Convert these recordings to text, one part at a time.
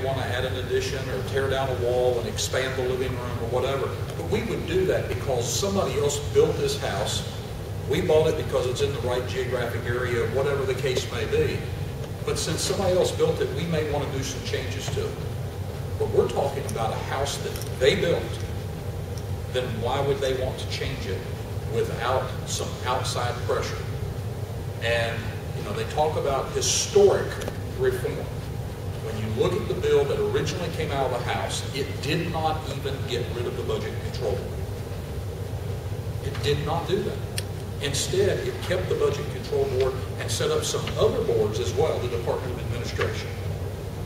may want to add an addition or tear down a wall and expand the living room or whatever. But we would do that because somebody else built this house. We bought it because it's in the right geographic area, whatever the case may be. But since somebody else built it, we may want to do some changes to it. But we're talking about a house that they built. Then why would they want to change it without some outside pressure? And, you know, they talk about historic reform. When you look at the bill that originally came out of the House, it did not even get rid of the budget control board. It did not do that. Instead, it kept the budget control board and set up some other boards as well, the Department of Administration.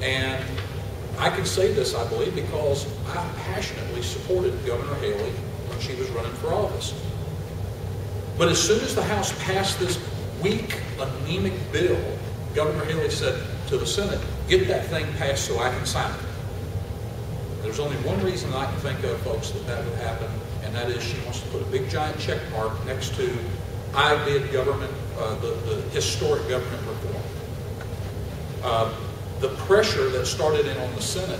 And I can say this, I believe, because I passionately supported Governor Haley when she was running for office. But as soon as the House passed this weak, anemic bill, Governor Haley said to the Senate, get that thing passed so I can sign it. There's only one reason I can think of, folks, that would happen, and that is she wants to put a big giant check mark next to I did government, the historic government reform. The pressure that started in on the Senate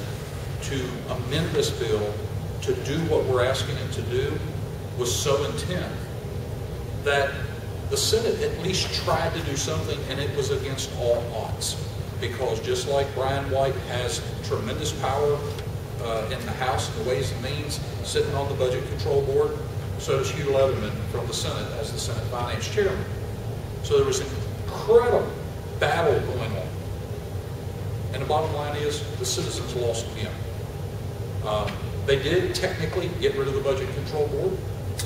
to amend this bill to do what we're asking it to do was so intense that the Senate at least tried to do something, and it was against all odds. Because just like Brian White has tremendous power in the House and the Ways and Means sitting on the Budget Control Board, so does Hugh Leatherman from the Senate as the Senate Finance Chairman. So there was an incredible battle going on. And the bottom line is the citizens lost again. They did technically get rid of the Budget Control Board.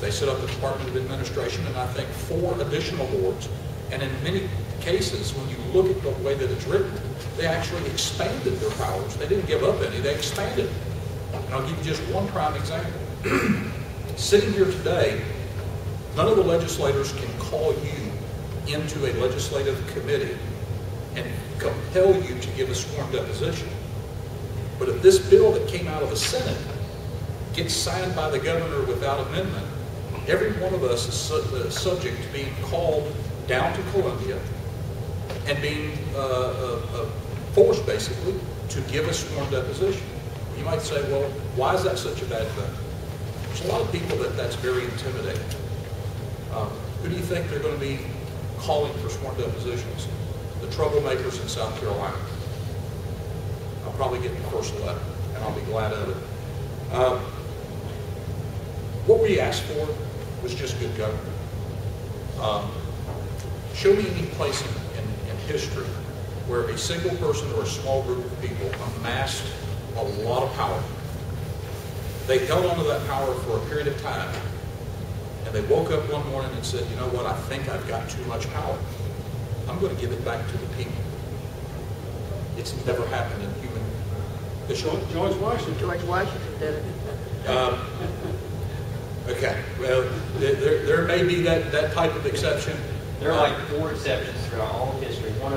They set up the Department of Administration and I think 4 additional boards. And in many cases, when you look at the way that it's written, they actually expanded their powers. They didn't give up any, they expanded. And I'll give you just one prime example. Sitting here today, none of the legislators can call you into a legislative committee and compel you to give a sworn deposition. But if this bill that came out of the Senate gets signed by the governor without amendment, every one of us is subject to being called down to Columbia and being forced, basically, to give a sworn deposition. You might say, well, why is that such a bad thing? There's a lot of people that's very intimidating. Who do you think they're going to be calling for sworn depositions? The troublemakers in South Carolina. I'll probably get the first letter, and I'll be glad of it. What we asked for was just good government. Show me any place in history where a single person or a small group of people amassed a lot of power. They held onto that power for a period of time, and they woke up one morning and said, you know what, I think I've got too much power. I'm going to give it back to the people. It's never happened in human history. George Washington. George Washington did it. Okay, well, there may be that type of exception. There are like 4 exceptions throughout all of history. One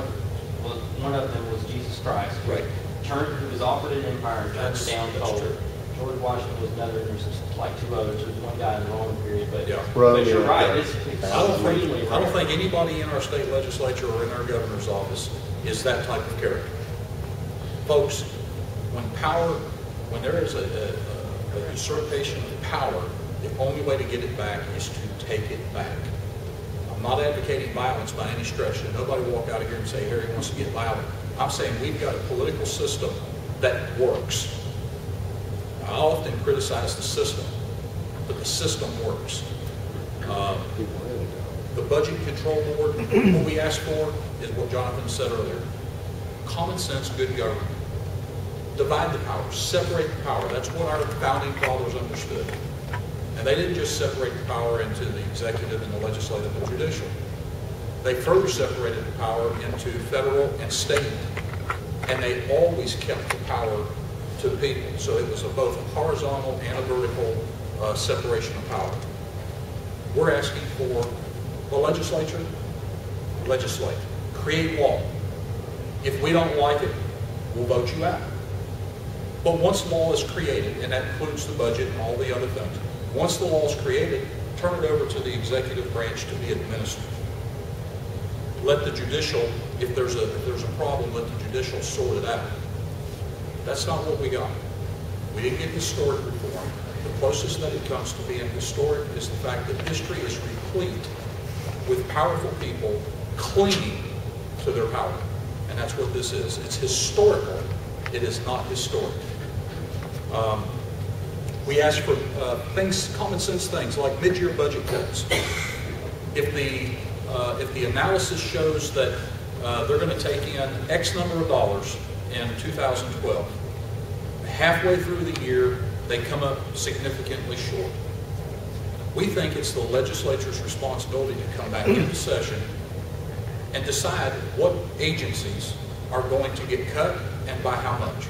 of them was Jesus Christ. Right. Who was offered an empire and turned it down cold. True. George Washington was another. There's like 2 others. There's one guy in the Roman period, but Yeah. but you're right. It's I extremely don't rare. think anybody in our state legislature or in our governor's office is that type of character. Folks, when there is a usurpation of power, the only way to get it back is to take it back. I'm not advocating violence by any stretch, and nobody walk out of here and say Harry wants to get violent. I'm saying we've got a political system that works. I often criticize the system, but the system works. The Budget Control Board, what we asked for is what Jonathan said earlier. Common sense, good government. Divide the power, separate the power. That's what our founding fathers understood. And they didn't just separate the power into the executive and the legislative and judicial. They further separated the power into federal and state. And they always kept the power to the people. So it was both a horizontal and a vertical separation of power. We're asking for the legislature, legislate, create law. If we don't like it, we'll vote you out. But once law is created, and that includes the budget and all the other things, once the law is created, turn it over to the executive branch to be administered. Let the judicial, if there's a problem, let the judicial sort it out. That's not what we got. We didn't get historic reform. The closest that it comes to being historic is the fact that history is replete with powerful people clinging to their power. And that's what this is. It's historical. It is not historic. We ask for things, common sense things like mid-year budget cuts. If the analysis shows that they're going to take in X number of dollars in 2012, halfway through the year, they come up significantly short. We think it's the legislature's responsibility to come back into session and decide what agencies are going to get cut and by how much.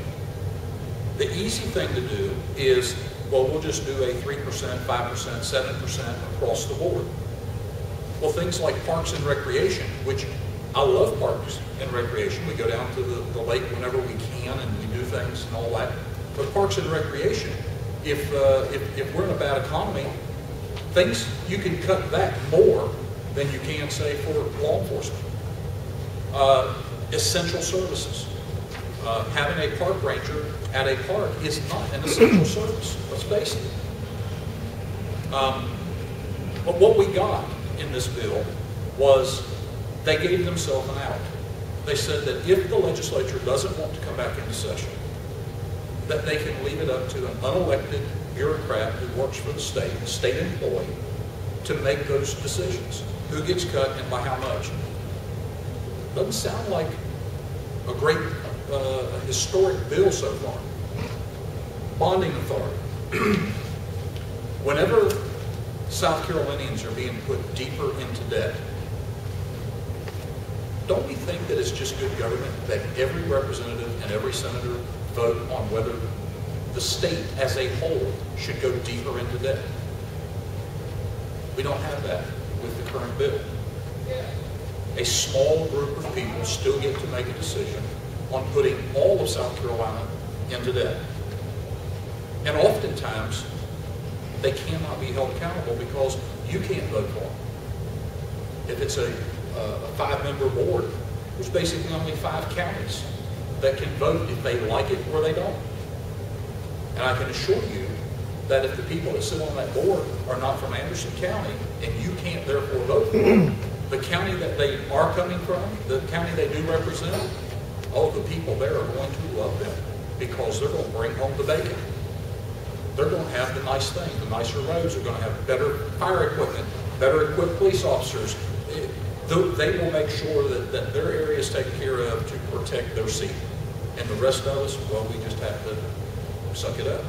The easy thing to do is, well, we'll just do a 3%, 5%, 7% across the board. Well, things like parks and recreation, which I love parks and recreation. We go down to the lake whenever we can and we do things and all that. But parks and recreation, if we're in a bad economy, things, you can cut that more than you can, say, for law enforcement. Essential services. Having a park ranger at a park is not an essential service, let's face it. But what we got in this bill was they gave themselves an out. They said that if the legislature doesn't want to come back into session, that they can leave it up to an unelected bureaucrat who works for the state employee, to make those decisions. Who gets cut and by how much? Doesn't sound like a great historic bill so far. Bonding authority. Whenever South Carolinians are being put deeper into debt, don't we think that it's just good government that every representative and every senator vote on whether the state as a whole should go deeper into debt? We don't have that with the current bill. A small group of people still get to make a decision on putting all of South Carolina into debt. And oftentimes, they cannot be held accountable because you can't vote for them. If it's a 5-member board, there's basically only 5 counties that can vote if they like it or they don't. And I can assure you that if the people that sit on that board are not from Anderson County and you can't therefore vote for them, the county that they are coming from, the county they do represent, oh, the people there are going to love them because they're going to bring home the bacon. They're going to have the nice things, the nicer roads, they're going to have better fire equipment, better equipped police officers. They will make sure that their area is taken care of to protect their seat. And the rest of us, well, we just have to suck it up.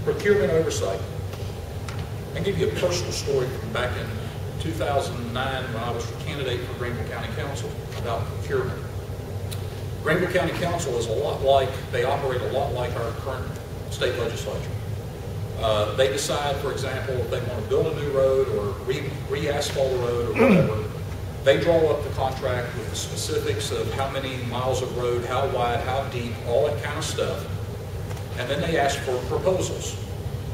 Procurement oversight. I'll give you a personal story from back in 2009 when I was a candidate for Greenville County Council about procurement. Greenville County Council is a lot like, they operate a lot like our current state legislature. They decide, for example, if they want to build a new road or re-asphalt a road or whatever. They draw up the contract with the specifics of how many miles of road, how wide, how deep, all that kind of stuff. And then they ask for proposals.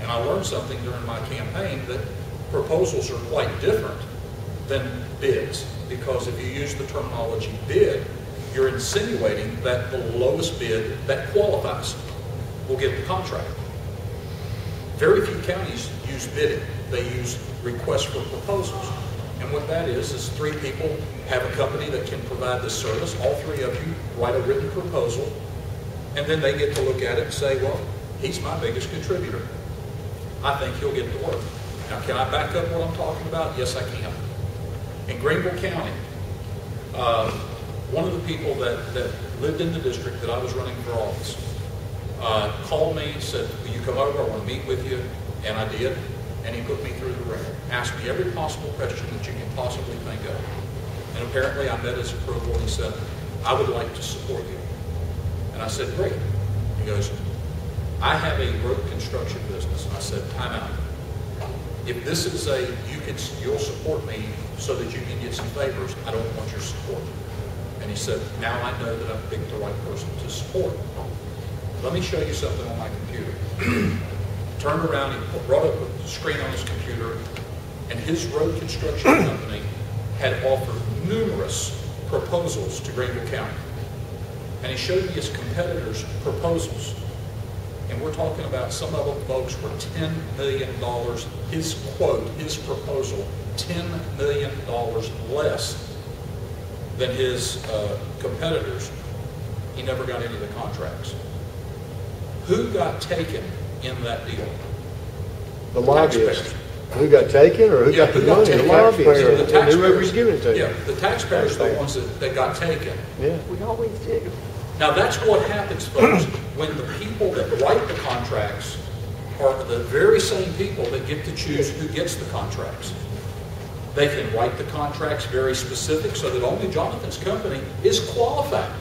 And I learned something during my campaign that proposals are quite different than bids. Because if you use the terminology bid, you're insinuating that the lowest bid that qualifies will get the contract. Very few counties use bidding. They use requests for proposals. And what that is 3 people have a company that can provide this service. All 3 of you write a written proposal, and then they get to look at it and say, well, he's my biggest contributor. I think he'll get the work. Now, can I back up what I'm talking about? Yes, I can. In Greenville County, one of the people that lived in the district that I was running for office called me and said, will you come over? I want to meet with you. And I did. And he put me through the ringer. Asked me every possible question that you can possibly think of. And apparently I met his approval and he said, I would like to support you. And I said, great. He goes, I have a road construction business. And I said, time out. If this is you'll support me so that you can get some favors, I don't want your support. And he said, now I know that I've picked the right person to support. Let me show you something on my computer. Turned around, he brought up a screen on his computer, and his road construction company had offered numerous proposals to Greenville County. and he showed me his competitors' proposals. And we're talking about some of them, folks, were $10 million. His quote, his proposal, $10 million less than his competitors. He never got any of the contracts. Who got taken in that deal? The lobbyists. Who got taken or who got the money? The lobbyists. Whoever's giving it to you. Yeah, the taxpayers are the ones that got taken. Yeah. We always do. Now that's what happens, folks, when the people that write the contracts are the very same people that get to choose who gets the contracts. They can write the contracts very specific so that only Jonathan's company is qualified.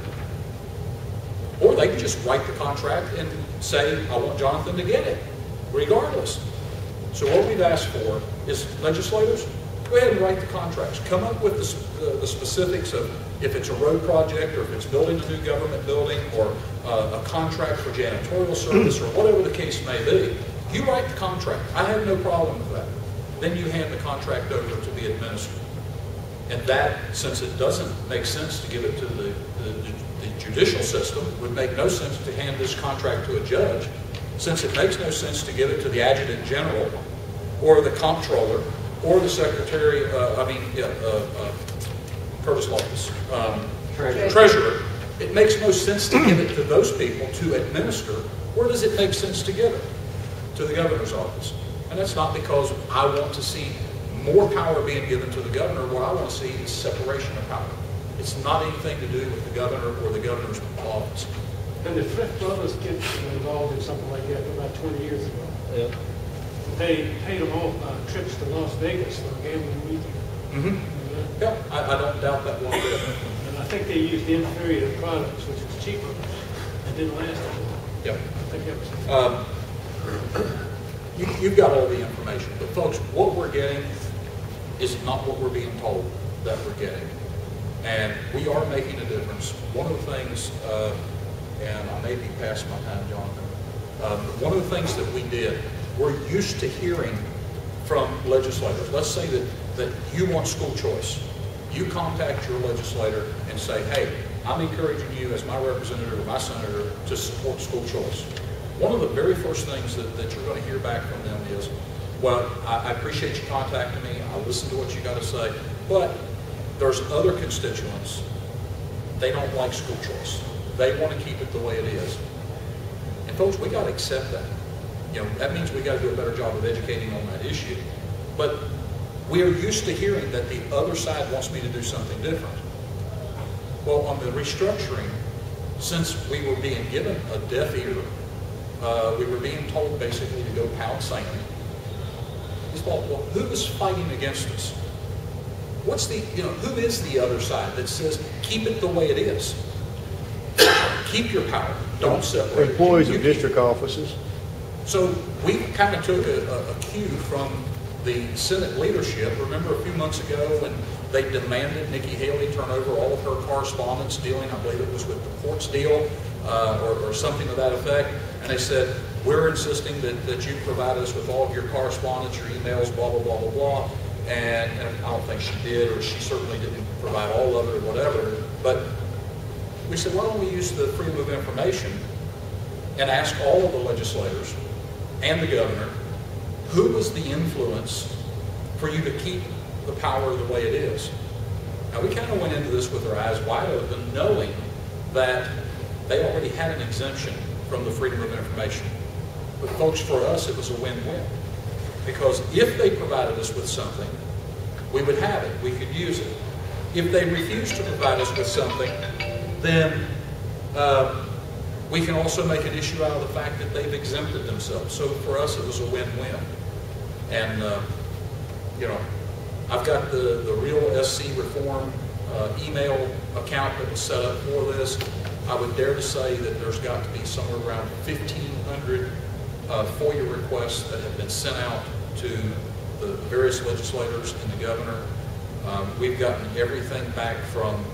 Or they can just write the contract and say, I want Jonathan to get it, regardless. So what we've asked for is, legislators, go ahead and write the contracts. Come up with the specifics of if it's a road project or if it's building a new government building or a contract for janitorial service or whatever the case may be. You write the contract. I have no problem with that. Then you hand the contract over to be administered. And that, since it doesn't make sense to give it to the judicial system, it would make no sense to hand this contract to a judge. Since it makes no sense to give it to the adjutant general or the comptroller or the secretary, Curtis Loftus, treasurer, it makes no sense to give it to those people to administer. Where does it make sense to give it? To the governor's office. And that's not because I want to see more power being given to the governor. What I want to see is separation of power. It's not anything to do with the governor or the governor's office. And the Thrift Brothers get involved in something like that about 20 years ago. Yeah. They paid them off trips to Las Vegas for a gambling weekend. Mm-hmm. Yeah, I don't doubt that one bit. And I think they used inferior products, which was cheaper and didn't last as long. Yep. I think that was You've got all the information, but folks, what we're getting is not what we're being told that we're getting. And we are making a difference. One of the things, and I may be past my time, Jonathan, one of the things that we did, we're used to hearing from legislators. Let's say that you want school choice. You contact your legislator and say, hey, I'm encouraging you as my representative or my senator to support school choice. One of the very first things that you're going to hear back from them is, well, I appreciate you contacting me. I listen to what you got to say, but there's other constituents. They don't like school choice. They want to keep it the way it is. And folks, we got to accept that. You know, that means we got to do a better job of educating on that issue. But we are used to hearing that the other side wants me to do something different. Well, on the restructuring, since we were being given a deaf ear, we were being told basically to go pound sand. We thought, well, who is fighting against us? What's the, who is the other side that says, keep it the way it is? Keep your power. Don't separate. Employees of district offices. So we kind of took a cue from the Senate leadership. Remember a few months ago when they demanded Nikki Haley turn over all of her correspondence dealing, I believe it was with the ports deal or something to that effect. And they said, we're insisting that you provide us with all of your correspondence, your emails, blah, blah, blah, blah, blah. And I don't think she did, or she certainly didn't provide all of it or whatever. But we said, why don't we use the Freedom of Information and ask all of the legislators and the governor, who was the influence for you to keep the power the way it is? Now, we kind of went into this with our eyes wide open, knowing that they already had an exemption from the Freedom of Information. But folks, for us, it was a win-win. Because if they provided us with something, we would have it. We could use it. If they refused to provide us with something, then we can also make an issue out of the fact that they've exempted themselves. So for us, it was a win-win. And, I've got the Real SC Reform email account that was set up for this. I would dare to say that there's got to be somewhere around 1,500 FOIA requests that have been sent out to the various legislators and the governor. We've gotten everything back from,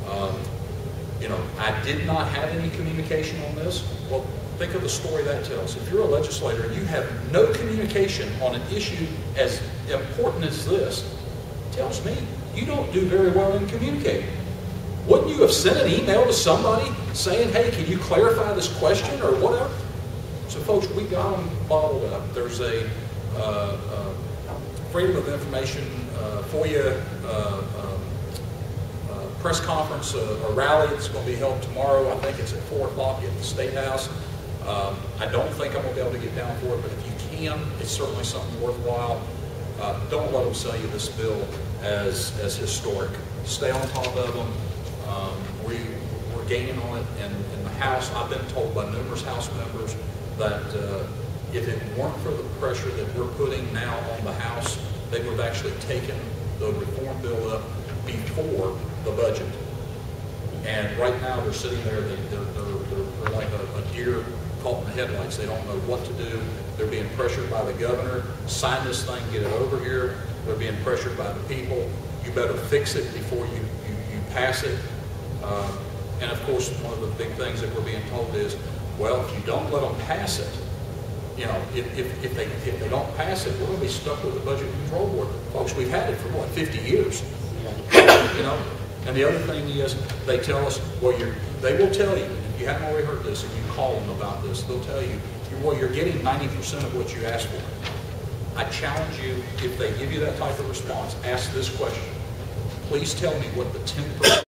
I did not have any communication on this. Well, think of the story that tells. If you're a legislator and you have no communication on an issue as important as this, it tells me you don't do very well in communicating. Wouldn't you have sent an email to somebody saying, hey, can you clarify this question or whatever? So folks, we got them bottled up. There's a Freedom of Information FOIA press conference, a rally that's going to be held tomorrow. I think it's at 4 o'clock at the State House. I don't think I'm going to be able to get down for it, but if you can, it's certainly something worthwhile. Don't let them sell you this bill as historic. Stay on top of them. We're gaining on it in the House. I've been told by numerous House members that if it weren't for the pressure that we're putting now on the House, they would have actually taken the reform bill up before the budget. And right now they're sitting there, they're like a deer caught in the headlights. They don't know what to do. They're being pressured by the governor. Sign this thing, get it over here. They're being pressured by the people. You better fix it before you pass it. And of course, one of the big things that we're being told is, well, if you don't let them pass it, you know, if they don't pass it, we're going to be stuck with the Budget Control Board. Folks, we've had it for what, 50 years? You know. And the other thing is, they tell us, well, they will tell you, if you haven't already heard this, if you call them about this, they'll tell you, well, you're getting 90% of what you asked for. I challenge you, if they give you that type of response, ask this question. Please tell me what the 10%